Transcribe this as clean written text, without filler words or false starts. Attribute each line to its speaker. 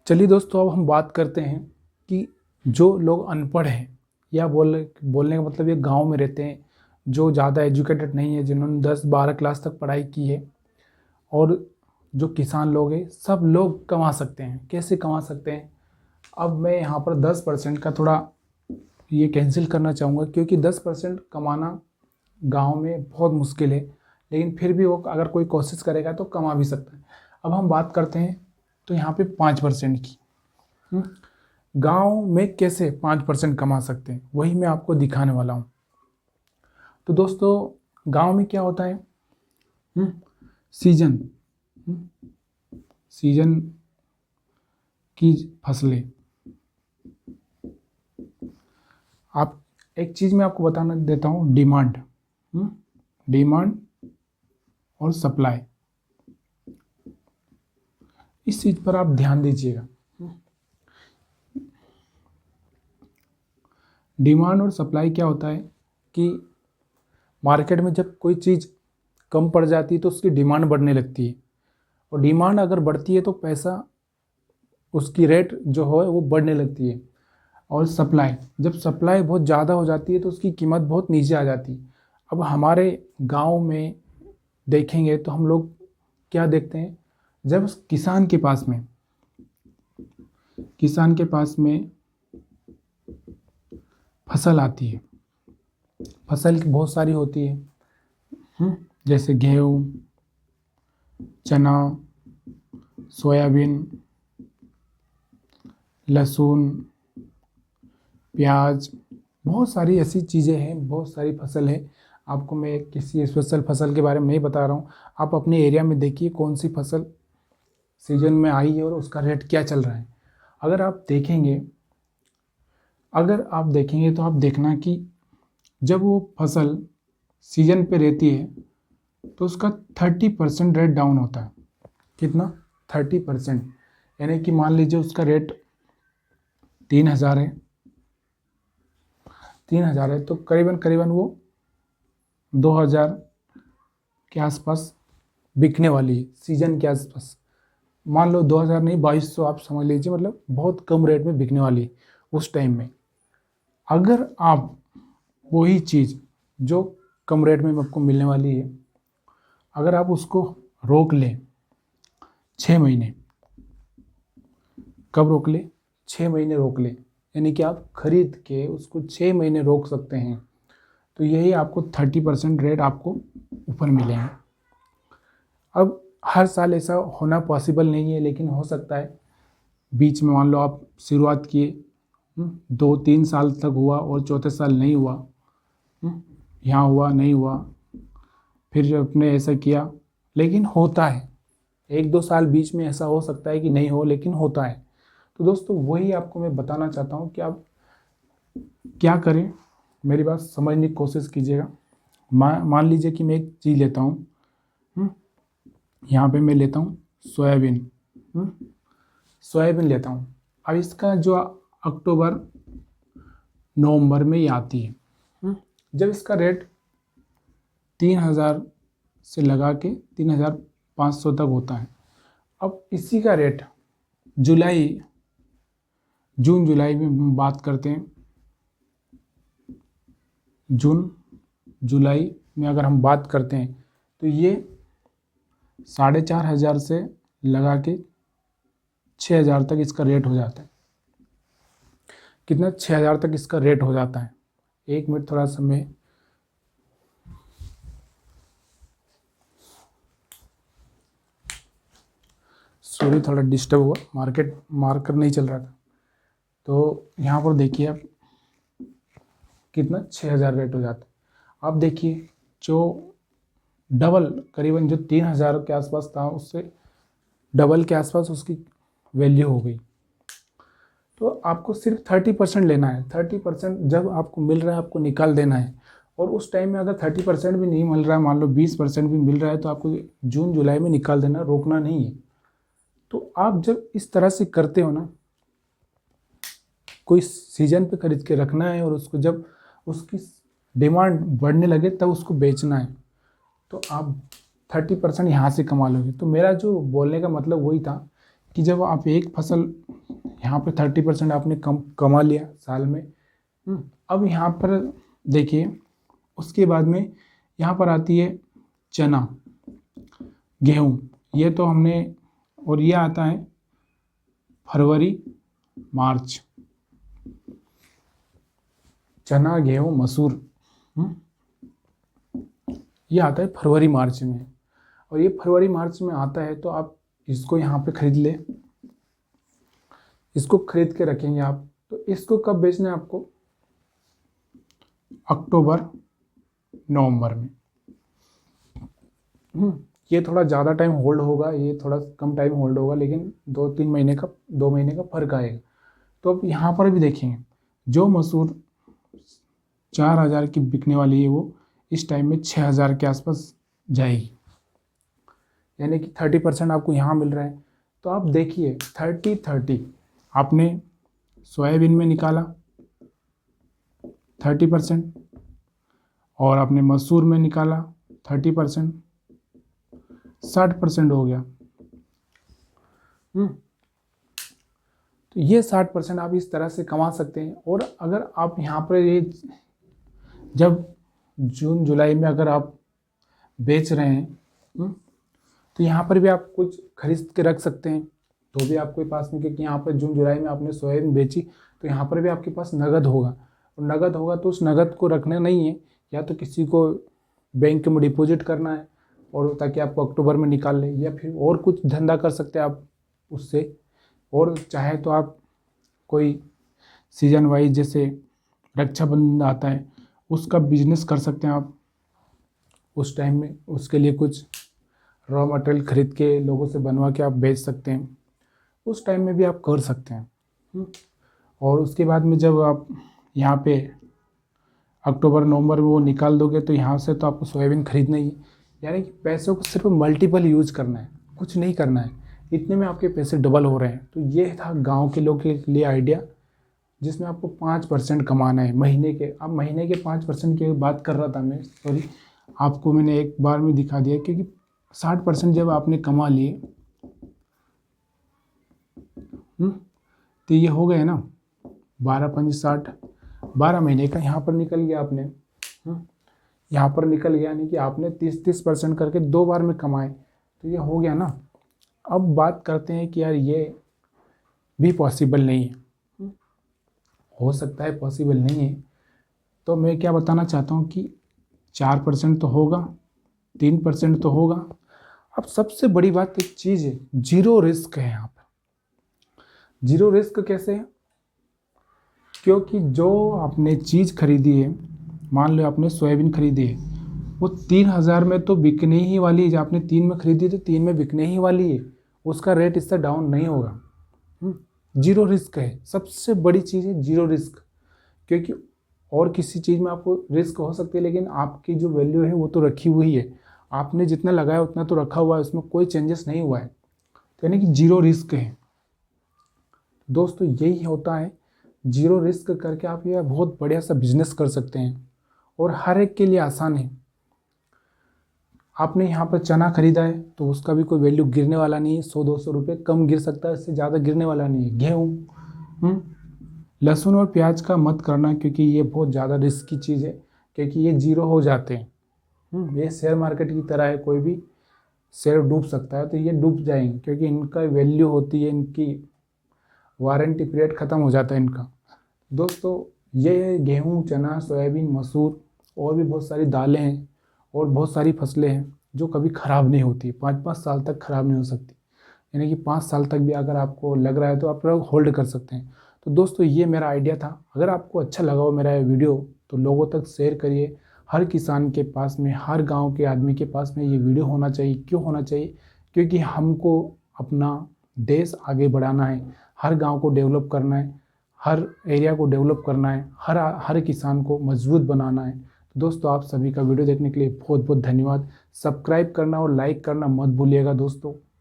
Speaker 1: चलिए दोस्तों, अब हम बात करते हैं कि जो लोग अनपढ़ हैं या बोलने का मतलब ये गांव में रहते हैं, जो ज़्यादा एजुकेटेड नहीं है, जिन्होंने 10-12 क्लास तक पढ़ाई की है, और जो किसान लोग हैं, सब लोग कमा सकते हैं। कैसे कमा सकते हैं? अब मैं यहाँ पर 10% का थोड़ा ये कैंसिल करना चाहूँगा, क्योंकि 10% कमाना गांव में बहुत मुश्किल है, लेकिन फिर भी वो अगर कोई कोशिश करेगा तो कमा भी सकता है। अब हम बात करते हैं तो यहाँ पे 5% की। गांव में कैसे 5% कमा सकते हैं, वही मैं आपको दिखाने वाला हूँ। तो दोस्तों, गांव में क्या होता है? सीजन सीजन की फसलें। आप एक चीज़ मैं आपको बताना देता हूँ, डिमांड और सप्लाई। इस चीज़ पर आप ध्यान दीजिएगा। डिमांड और सप्लाई क्या होता है कि मार्केट में जब कोई चीज़ कम पड़ जाती है तो उसकी डिमांड बढ़ने लगती है, और डिमांड अगर बढ़ती है तो पैसा, उसकी रेट जो है वो बढ़ने लगती है। और सप्लाई, जब सप्लाई बहुत ज़्यादा हो जाती है तो उसकी कीमत बहुत नीचे आ जाती है। अब हमारे गांव में देखेंगे तो हम लोग क्या देखते हैं, जब किसान के पास में फसल आती है, फसल बहुत सारी होती है, जैसे गेहूँ, चना, सोयाबीन, लहसुन, प्याज, बहुत सारी ऐसी चीज़ें हैं, बहुत सारी फसल है। आपको मैं किसी स्पेशल फसल के बारे में नहीं बता रहा हूँ। आप अपने एरिया में देखिए कौन सी फसल सीजन में आई है और उसका रेट क्या चल रहा है। अगर आप देखेंगे तो आप देखना कि जब वो फसल सीजन पे रहती है तो उसका 30% रेट डाउन होता है। कितना? 30%। यानी कि मान लीजिए उसका रेट 3,000 है, 3,000 है, तो करीबन वो 2,000 के आसपास बिकने वाली है सीजन के आसपास। मान लो 2,000 नहीं, 2,200 आप समझ लीजिए, मतलब बहुत कम रेट में बिकने वाली है उस टाइम में। अगर आप वही चीज़ जो कम रेट में आपको मिलने वाली है, अगर आप उसको रोक लें 6 महीने, कब रोक ले? 6 महीने रोक ले, यानी कि आप खरीद के उसको 6 महीने रोक सकते हैं, तो यही आपको 30% रेट आपको ऊपर मिलेंगे। अब हर साल ऐसा होना पॉसिबल नहीं है, लेकिन हो सकता है बीच में मान लो आप शुरुआत किए, 2-3 साल तक हुआ और चौथे साल नहीं हुआ, यहाँ हुआ नहीं हुआ, फिर आपने ऐसा किया, लेकिन होता है। 1-2 साल बीच में ऐसा हो सकता है कि नहीं हो, लेकिन होता है। तो दोस्तों, वही आपको मैं बताना चाहता हूँ कि आप क्या करें, मेरी बात समझने की कोशिश कीजिएगा। मान लीजिए कि मैं एक चीज़ लेता हूँ, यहाँ पे मैं लेता हूँ सोयाबीन लेता हूँ। अब इसका जो अक्टूबर नवंबर में ये आती है, जब इसका रेट 3,000 से लगा के 3,500 तक होता है। अब इसी का रेट जून जुलाई में बात करते हैं, जून जुलाई में अगर हम बात करते हैं तो ये 4,500 से लगा के 6,000 तक इसका रेट हो जाता है। कितना? 6,000 तक इसका रेट हो जाता है। एक मिनट, थोड़ा सा मैं सॉरी, थोड़ा डिस्टर्ब हुआ, मार्कर नहीं चल रहा था। तो यहाँ पर देखिए आप, कितना? 6,000 रेट हो जाता है। अब देखिए जो डबल, करीबन जो 3,000 के आसपास था उससे डबल के आसपास उसकी वैल्यू हो गई। तो आपको सिर्फ 30% लेना है। 30% जब आपको मिल रहा है आपको निकाल देना है। और उस टाइम में अगर 30% भी नहीं मिल रहा है, मान लो 20% भी मिल रहा है, तो आपको जून जुलाई में निकाल देना, रोकना नहीं है। तो आप जब इस तरह से करते हो ना, कोई सीजन पे खरीद के रखना है और उसको जब उसकी डिमांड बढ़ने लगे तब उसको बेचना है, तो आप 30% यहाँ से कमा लोगे। तो मेरा जो बोलने का मतलब वही था कि जब आप एक फसल यहाँ पे 30% आपने कमा लिया साल में। अब यहाँ पर देखिए, उसके बाद में यहाँ पर आती है चना, गेहूँ, ये तो हमने, और ये आता है फरवरी मार्च, चना गेहूँ मसूर, ये आता है फरवरी मार्च में। और ये फरवरी मार्च में आता है तो आप इसको यहाँ पे खरीद ले, इसको खरीद के रखेंगे आप। तो इसको कब बेचना है आपको? अक्टूबर नवंबर में। ये थोड़ा ज़्यादा टाइम होल्ड होगा, ये थोड़ा कम टाइम होल्ड होगा, लेकिन 2 महीने का फर्क आएगा। तो अब यहाँ पर भी देखेंगे, जो मसूर 4,000 की बिकने वाली है वो इस टाइम में 6,000 के आसपास जाएगी, यानी कि 30% आपको यहाँ मिल रहा है। तो आप देखिए 30-30 आपने सोयाबीन में निकाला 30%, और आपने मसूर में निकाला 30%, 60% हो गया। तो ये 60% आप इस तरह से कमा सकते हैं। और अगर आप यहाँ पर ये जब जून जुलाई में अगर आप बेच रहे हैं तो यहाँ पर भी आप कुछ खरीद के रख सकते हैं, तो भी आपके पास में, क्योंकि यहाँ पर जून जुलाई में आपने सोयाबीन बेची तो यहाँ पर भी आपके पास नगद होगा। और नगद होगा तो उस नगद को रखना नहीं है, या तो किसी को बैंक में डिपॉजिट करना है, और ताकि आपको अक्टूबर में निकाल ले, या फिर और कुछ धंधा कर सकते हैं आप उससे। और चाहे तो आप कोई सीजन वाइज, जैसे रक्षाबंधन आता है उसका बिजनेस कर सकते हैं आप उस टाइम में। उसके लिए कुछ रॉ मटेरियल खरीद के लोगों से बनवा के आप बेच सकते हैं, उस टाइम में भी आप कर सकते हैं। और उसके बाद में जब आप यहाँ पे अक्टूबर नवंबर में वो निकाल दोगे तो यहाँ से तो आपको सोयाबीन खरीदना ही है, यानी कि पैसों को सिर्फ मल्टीपल यूज करना है, कुछ नहीं करना है, इतने में आपके पैसे डबल हो रहे हैं। तो ये था गांव के लोग के लिए आइडिया, जिसमें आपको 5% कमाना है महीने के। अब महीने के 5% की बात कर रहा था मैं, सॉरी, आपको मैंने एक बार में दिखा दिया, क्योंकि 60% जब आपने कमा लिए तो ये हो गए ना 12×5 = 60, 12 महीने का यहाँ पर निकल गया आपने। यहाँ पर निकल गया, यानी कि आपने 30% करके 2 बार में कमाए, तो ये हो गया ना। अब बात करते हैं कि यार ये भी पॉसिबल नहीं है, हो सकता है पॉसिबल नहीं है। तो मैं क्या बताना चाहता हूँ कि 4% तो होगा, 3% तो होगा। अब सबसे बड़ी बात एक चीज़ है, जीरो रिस्क है यहाँ पर। जीरो रिस्क कैसे है? क्योंकि जो आपने चीज़ खरीदी है, मान लो आपने सोयाबीन खरीदी है, वो 3,000 में तो बिकने ही वाली है। जब आपने 3 में खरीदी तो 3 में बिकने ही वाली है, उसका रेट इससे डाउन नहीं होगा। जीरो रिस्क है, सबसे बड़ी चीज़ है जीरो रिस्क। क्योंकि और किसी चीज़ में आपको रिस्क हो सकती है, लेकिन आपकी जो वैल्यू है वो तो रखी हुई है, आपने जितना लगाया उतना तो रखा हुआ है, उसमें कोई चेंजेस नहीं हुआ है, तो यानी कि जीरो रिस्क है। दोस्तों यही होता है, जीरो रिस्क करके आप ये बहुत बढ़िया सा बिजनेस कर सकते हैं, और हर एक के लिए आसान है। आपने यहाँ पर चना खरीदा है तो उसका भी कोई वैल्यू गिरने वाला नहीं है, 100-200 रुपये कम गिर सकता है, इससे ज़्यादा गिरने वाला नहीं है। गेहूँ, लहसुन और प्याज का मत करना, क्योंकि ये बहुत ज़्यादा रिस्क की चीज़ है, क्योंकि ये जीरो हो जाते हैं। ये शेयर मार्केट की तरह है, कोई भी शेयर डूब सकता है, तो ये डूब जाएंगे, क्योंकि इनका वैल्यू होती है, इनकी वारंटी पीरियड ख़त्म हो जाता है इनका। दोस्तों ये है गेहूँ, चना, सोयाबीन, मसूर, और भी बहुत सारी दालें हैं और बहुत सारी फसलें हैं जो कभी ख़राब नहीं होती, 5-5 साल तक ख़राब नहीं हो सकती, यानी कि 5 साल तक भी अगर आपको लग रहा है तो आप लोग होल्ड कर सकते हैं। तो दोस्तों ये मेरा आइडिया था, अगर आपको अच्छा लगा हो मेरा ये वीडियो तो लोगों तक शेयर करिए। हर किसान के पास में, हर गांव के आदमी के पास में ये वीडियो होना चाहिए। क्यों होना चाहिए? क्योंकि हमको अपना देश आगे बढ़ाना है, हर गांव को डेवलप करना है, हर एरिया को डेवलप करना है, हर किसान को मजबूत बनाना है। तो दोस्तों आप सभी का वीडियो देखने के लिए बहुत बहुत धन्यवाद। सब्सक्राइब करना और लाइक करना मत भूलिएगा दोस्तों।